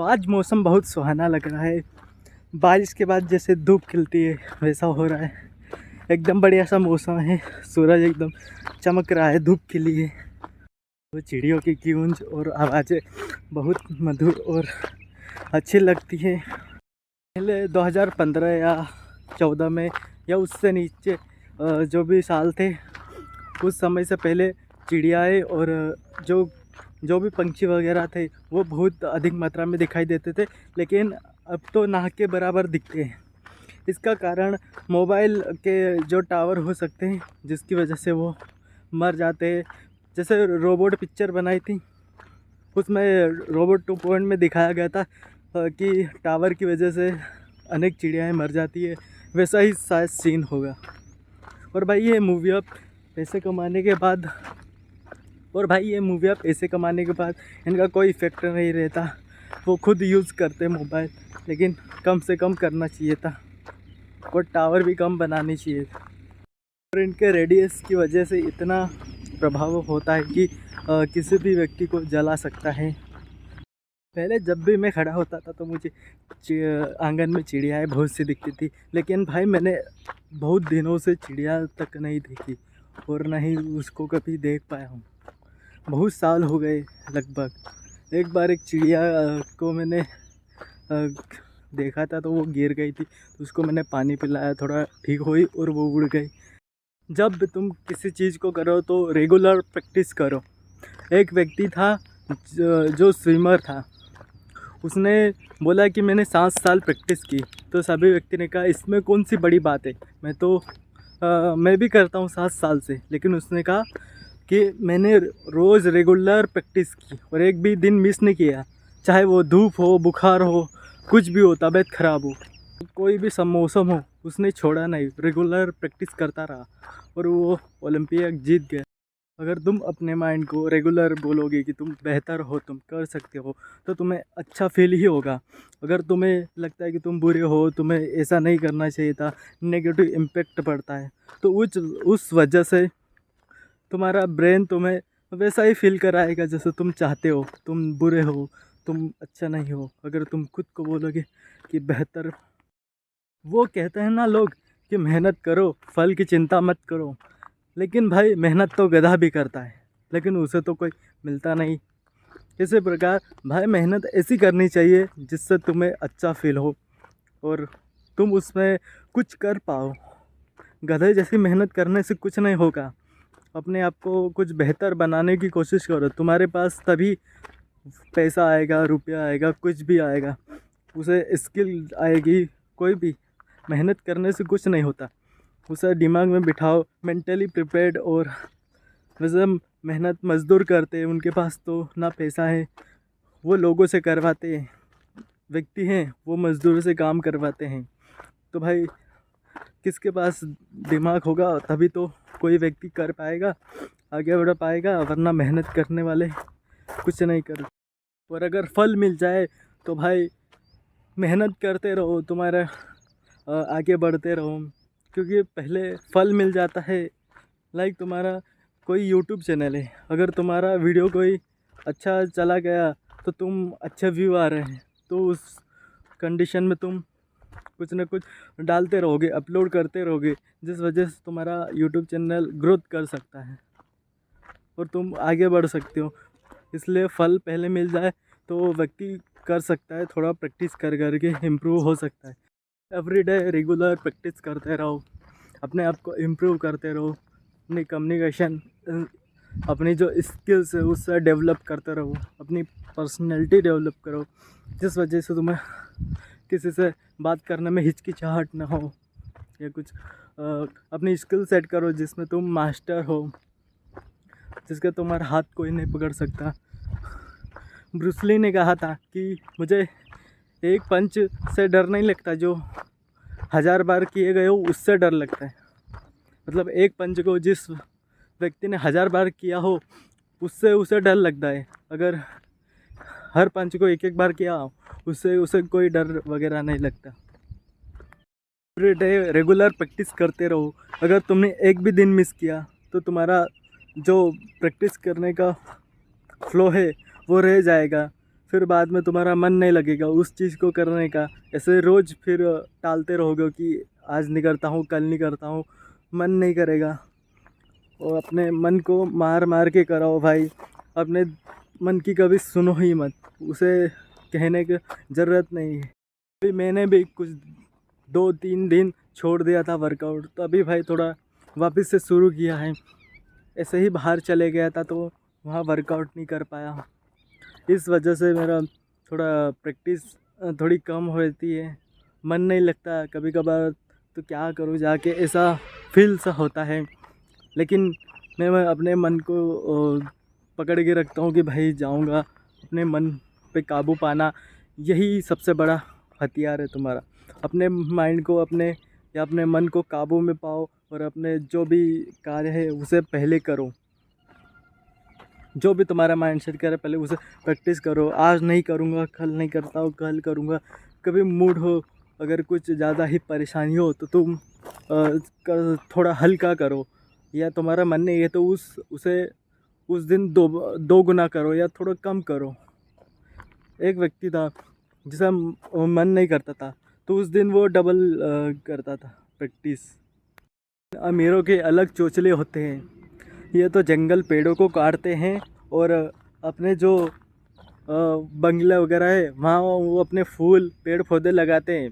तो आज मौसम बहुत सुहाना लग रहा है। बारिश के बाद जैसे धूप खिलती है वैसा हो रहा है। एकदम बढ़िया सा मौसम है। सूरज एकदम चमक रहा है, धूप खिली है। तो चिड़ियों की गूंज और आवाज़ें बहुत मधुर और अच्छी लगती है। पहले 2015 या 14 में या उससे नीचे जो भी साल थे, उस समय से पहले चिड़ियाएँ और जो जो भी पंछी वगैरह थे वो बहुत अधिक मात्रा में दिखाई देते थे, लेकिन अब तो ना के बराबर दिखते हैं। इसका कारण मोबाइल के जो टावर हो सकते हैं, जिसकी वजह से वो मर जाते हैं। जैसे रोबोट पिक्चर बनाई थी, उसमें रोबोट 2 में दिखाया गया था कि टावर की वजह से अनेक चिड़ियाएँ मर जाती है। वैसा ही शायद सीन होगा। और भाई ये मूवी अब पैसे कमाने के बाद इनका कोई इफ़ेक्ट नहीं रहता। वो खुद यूज़ करते मोबाइल, लेकिन कम से कम करना चाहिए था और टावर भी कम बनानी चाहिए। और इनके रेडियस की वजह से इतना प्रभाव होता है कि किसी भी व्यक्ति को जला सकता है। पहले जब भी मैं खड़ा होता था तो मुझे आंगन में चिड़ियाएँ बहुत सी दिखती थी, लेकिन भाई मैंने बहुत दिनों से चिड़िया तक नहीं देखी और ना ही उसको कभी देख पाया हूँ। बहुत साल हो गए लगभग। एक बार एक चिड़िया को मैंने देखा था तो वो गिर गई थी, तो उसको मैंने पानी पिलाया, थोड़ा ठीक हुई और वो उड़ गई। जब भी तुम किसी चीज़ को करो तो रेगुलर प्रैक्टिस करो। एक व्यक्ति था जो स्विमर था, उसने बोला कि मैंने 7 साल प्रैक्टिस की। तो सभी व्यक्ति ने कहा इसमें कौन सी बड़ी बात है, मैं भी करता हूँ 7 साल से। लेकिन उसने कहा कि मैंने रोज़ रेगुलर प्रैक्टिस की और एक भी दिन मिस नहीं किया, चाहे वो धूप हो, बुखार हो, कुछ भी हो, तबीयत ख़राब हो, कोई भी सब मौसम हो, उसने छोड़ा नहीं, रेगुलर प्रैक्टिस करता रहा और वो ओलंपिक जीत गया। अगर तुम अपने माइंड को रेगुलर बोलोगे कि तुम बेहतर हो, तुम कर सकते हो, तो तुम्हें अच्छा फील ही होगा। अगर तुम्हें लगता है कि तुम बुरे हो, तुम्हें ऐसा नहीं करना चाहिए था, नेगेटिव इम्पेक्ट पड़ता है, तो उस वजह से तुम्हारा ब्रेन तुम्हें वैसा ही फील कराएगा जैसे तुम चाहते हो। तुम बुरे हो, तुम अच्छा नहीं हो। अगर तुम खुद को बोलोगे कि बेहतर, वो कहते हैं ना लोग कि मेहनत करो, फल की चिंता मत करो, लेकिन भाई मेहनत तो गधा भी करता है, लेकिन उसे तो कोई मिलता नहीं। इसी प्रकार भाई मेहनत ऐसी करनी चाहिए जिससे तुम्हें अच्छा फील हो और तुम उसमें कुछ कर पाओ। गधे जैसी मेहनत करने से कुछ नहीं होगा। अपने आप को कुछ बेहतर बनाने की कोशिश करो, तुम्हारे पास तभी पैसा आएगा, रुपया आएगा, कुछ भी आएगा, उसे स्किल आएगी। कोई भी मेहनत करने से कुछ नहीं होता, उसे दिमाग में बिठाओ, मेंटली प्रिपेयर्ड। और वैसे मेहनत मज़दूर करते हैं, उनके पास तो ना पैसा है, वो लोगों से करवाते हैं, व्यक्ति हैं वो मज़दूर से काम करवाते हैं। तो भाई किसके पास दिमाग होगा तभी तो कोई व्यक्ति कर पाएगा, आगे बढ़ पाएगा, वरना मेहनत करने वाले कुछ नहीं कर। और अगर फल मिल जाए तो भाई मेहनत करते रहो, तुम्हारा आगे बढ़ते रहो, क्योंकि पहले फल मिल जाता है। लाइक तुम्हारा कोई यूट्यूब चैनल है, अगर तुम्हारा वीडियो कोई अच्छा चला गया तो तुम अच्छे व्यू आ रहे हैं, तो उस कंडीशन में तुम कुछ ना कुछ डालते रहोगे, अपलोड करते रहोगे, जिस वजह से तुम्हारा यूट्यूब चैनल ग्रोथ कर सकता है और तुम आगे बढ़ सकते हो। इसलिए फल पहले मिल जाए तो व्यक्ति कर सकता है, थोड़ा प्रैक्टिस कर करके इम्प्रूव हो सकता है। एवरीडे रेगुलर प्रैक्टिस करते रहो, अपने आप को इम्प्रूव करते रहो, अपनी कम्युनिकेशन, अपनी जो स्किल्स है उससे डेवलप करते रहो, अपनी पर्सनैलिटी डेवलप करो, जिस वजह से तुम्हें किसी से बात करने में हिचकिचाहट ना हो, या कुछ अपनी स्किल सेट करो जिसमें तुम मास्टर हो, जिसका तुम्हारा हाथ कोई नहीं पकड़ सकता। ब्रूस ली ने कहा था कि मुझे एक पंच से डर नहीं लगता, जो 1000 बार किए गए हो उससे डर लगता है। मतलब एक पंच को जिस व्यक्ति ने 1000 बार किया हो उससे उसे डर लगता है। अगर हर पंच को एक बार किया हो उससे उसे कोई डर वगैरह नहीं लगता। पूरे डे रेगुलर प्रैक्टिस करते रहो। अगर तुमने एक भी दिन मिस किया तो तुम्हारा जो प्रैक्टिस करने का फ्लो है वो रह जाएगा, फिर बाद में तुम्हारा मन नहीं लगेगा उस चीज़ को करने का। ऐसे रोज़ फिर टालते रहोगे कि आज नहीं करता हूँ, कल नहीं करता हूँ, मन नहीं करेगा। और अपने मन को मार मार के कराओ भाई। अपने मन की कभी सुनो ही मत, उसे कहने की ज़रूरत नहीं है। अभी मैंने भी कुछ 2-3 दिन छोड़ दिया था वर्कआउट, तो अभी भाई थोड़ा वापस से शुरू किया है। ऐसे ही बाहर चले गया था तो वहाँ वर्कआउट नहीं कर पाया, इस वजह से मेरा थोड़ा प्रैक्टिस थोड़ी कम होती है, मन नहीं लगता कभी कभार। तो क्या करूँ जाके, ऐसा फील सा होता है। लेकिन मैं अपने मन को पकड़ के रखता हूँ कि भाई जाऊँगा। अपने मन पे काबू पाना यही सबसे बड़ा हथियार है तुम्हारा। अपने माइंड को अपने मन को काबू में पाओ और अपने जो भी कार्य है उसे पहले करो। जो भी तुम्हारा माइंड सेट करे पहले उसे प्रैक्टिस करो। आज नहीं करूँगा, कल नहीं करता हूँ, कल करूँगा। कभी मूड हो, अगर कुछ ज़्यादा ही परेशानी हो तो तुम थोड़ा हल्का करो, या तुम्हारा मन नहीं है तो उसे उस दिन दो गुना करो या थोड़ा कम करो। एक व्यक्ति था जिसका मन नहीं करता था तो उस दिन वो डबल करता था प्रैक्टिस। अमीरों के अलग चोचले होते हैं, ये तो जंगल पेड़ों को काटते हैं और अपने जो बंगले वगैरह है वहाँ वो अपने फूल पेड़ पौधे लगाते हैं।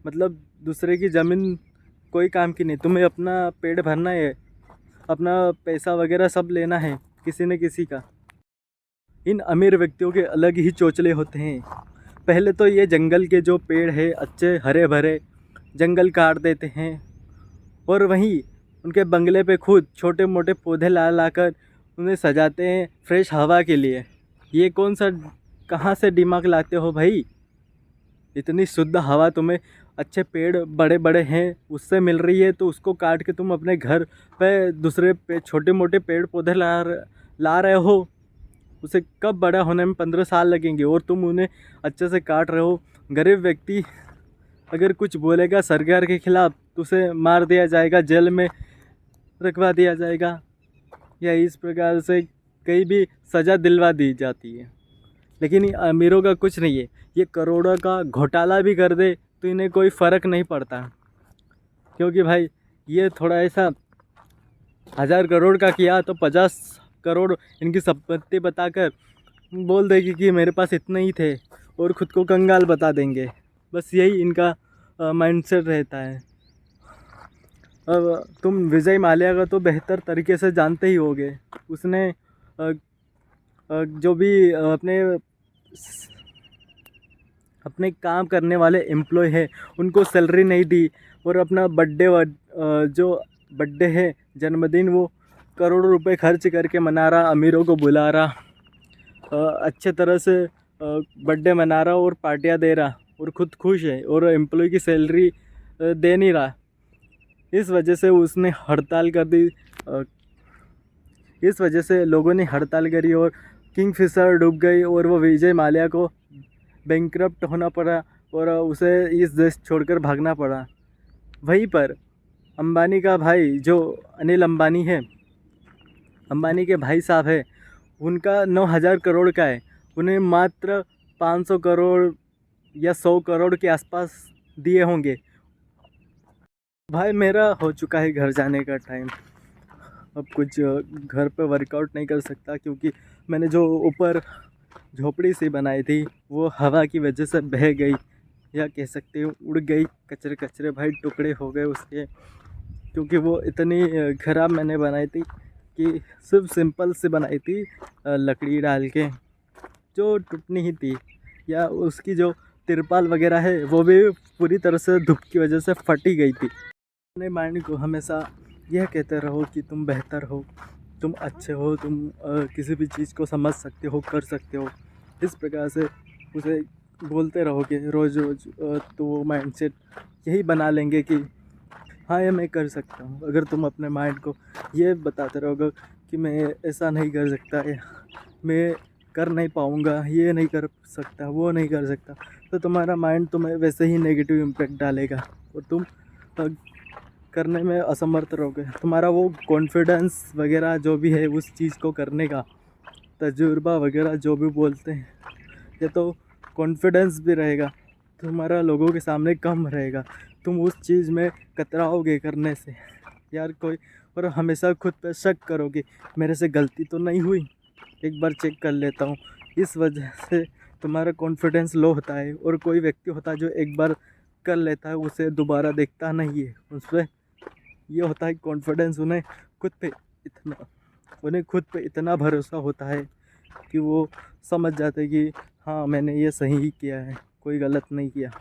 मतलब दूसरे की ज़मीन कोई काम की नहीं, तुम्हें अपना पेट भरना है, अपना पैसा वगैरह सब लेना है किसी न किसी का। इन अमीर व्यक्तियों के अलग ही चोचले होते हैं। पहले तो ये जंगल के जो पेड़ है अच्छे हरे भरे जंगल काट देते हैं और वहीं उनके बंगले पे खुद छोटे मोटे पौधे ला कर उन्हें सजाते हैं फ्रेश हवा के लिए। ये कौन सा कहाँ से दिमाग लाते हो भाई? इतनी शुद्ध हवा तुम्हें अच्छे पेड़ बड़े बड़े हैं उससे मिल रही है, तो उसको काट के तुम अपने घर पे दूसरे पे छोटे मोटे पेड़ पौधे ला रहे हो। उसे कब बड़ा होने में 15 साल लगेंगे और तुम उन्हें अच्छे से काट रहे हो। गरीब व्यक्ति अगर कुछ बोलेगा सरकार के खिलाफ तो उसे मार दिया जाएगा, जेल में रखवा दिया जाएगा, या इस प्रकार से कहीं भी सज़ा दिलवा दी जाती है। लेकिन अमीरों का कुछ नहीं है, ये करोड़ों का घोटाला भी कर दे तो इन्हें कोई फ़र्क नहीं पड़ता, क्योंकि भाई ये थोड़ा ऐसा 1000 करोड़ का किया तो 50 करोड़ इनकी संपत्ति बताकर बोल देगी कि मेरे पास इतने ही थे और ख़ुद को कंगाल बता देंगे। बस यही इनका माइंडसेट रहता है। अब तुम विजय माल्या का तो बेहतर तरीके से जानते ही होगे। उसने जो भी अपने काम करने वाले एम्प्लॉय है उनको सैलरी नहीं दी और अपना जो बर्थडे है जन्मदिन वो करोड़ों रुपए खर्च करके मना रहा, अमीरों को बुला रहा, अच्छे तरह से बर्थडे मना रहा और पार्टियां दे रहा और ख़ुद खुश है, और एम्प्लॉय की सैलरी दे नहीं रहा। इस वजह से उसने हड़ताल कर दी। इस वजह से लोगों ने हड़ताल करी और किंगफिशर डूब गई और वो विजय माल्या को बैंकरप्ट होना पड़ा और उसे इस देश छोड़कर भागना पड़ा। वहीं पर अंबानी का भाई जो अनिल अंबानी है, अंबानी के भाई साहब है, उनका 9000 करोड़ का है, उन्हें मात्र 500 करोड़ या 100 करोड़ के आसपास दिए होंगे। भाई मेरा हो चुका है घर जाने का टाइम। अब कुछ घर पे वर्कआउट नहीं कर सकता क्योंकि मैंने जो ऊपर झोपड़ी सी बनाई थी वो हवा की वजह से बह गई, या कह सकते हो उड़ गई। कचरे कचरे भाई टुकड़े हो गए उसके, क्योंकि वो इतनी ख़राब मैंने बनाई थी कि सिर्फ सिंपल से बनाई थी लकड़ी डाल के, जो टूटनी ही थी। या उसकी जो तिरपाल वगैरह है वो भी पूरी तरह से धूप की वजह से फटी गई थी। अपने माइंड को हमेशा यह कहते रहो कि तुम बेहतर हो, तुम अच्छे हो, तुम किसी भी चीज़ को समझ सकते हो, कर सकते हो। इस प्रकार से उसे बोलते रहोगे रोज़ रोज़, तो वो माइंडसेट यही बना लेंगे कि हाँ ये मैं कर सकता हूँ। अगर तुम अपने माइंड को ये बताते रहोगे कि मैं ऐसा नहीं कर सकता, मैं कर नहीं पाऊँगा, ये नहीं कर सकता, वो नहीं कर सकता, तो तुम्हारा माइंड तुम्हें वैसे ही नेगेटिव इम्पैक्ट डालेगा और तुम करने में असमर्थ रहोगे। तुम्हारा वो कॉन्फिडेंस वगैरह जो भी है उस चीज़ को करने का तजुर्बा वगैरह जो भी बोलते हैं, या तो कॉन्फिडेंस भी रहेगा, तुम्हारा लोगों के सामने कम रहेगा, तुम उस चीज़ में कतराओगे करने से यार कोई, और हमेशा खुद पे शक करोगे मेरे से गलती तो नहीं हुई, एक बार चेक कर लेता हूँ। इस वजह से तुम्हारा कॉन्फिडेंस लो होता है। और कोई व्यक्ति होता है जो एक बार कर लेता है उसे दोबारा देखता नहीं है, उस पर ये होता है कॉन्फिडेंस, उन्हें खुद पे इतना भरोसा होता है कि वो समझ जाते हैं कि हाँ मैंने ये सही किया है, कोई गलत नहीं किया।